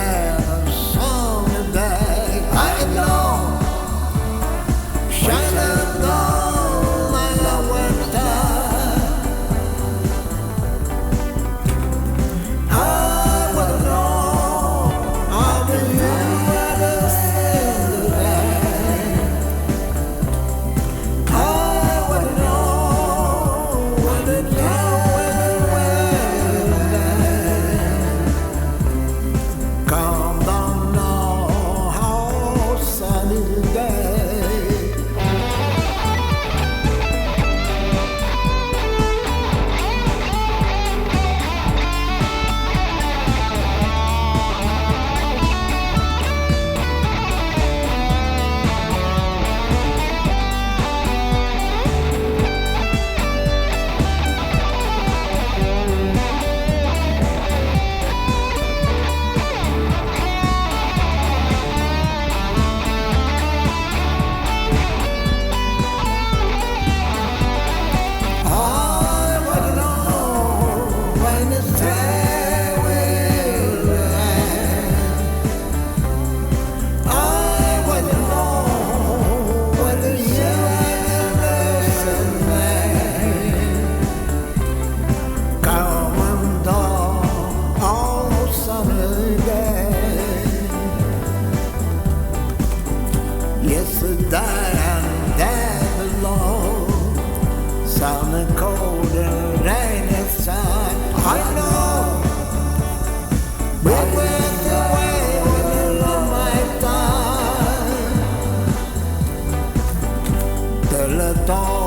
there a sunny day. I know, shining down like a winter. I would know I'll be you every single day. I would know when the time will end. Come down now, how sunny day. I would know when the day will end. I would know when the universe ends. Coming down on sunny day. Yesterday and day below. Sunny, cold and rainy sun. I know we went away with all my time. Till the dawn.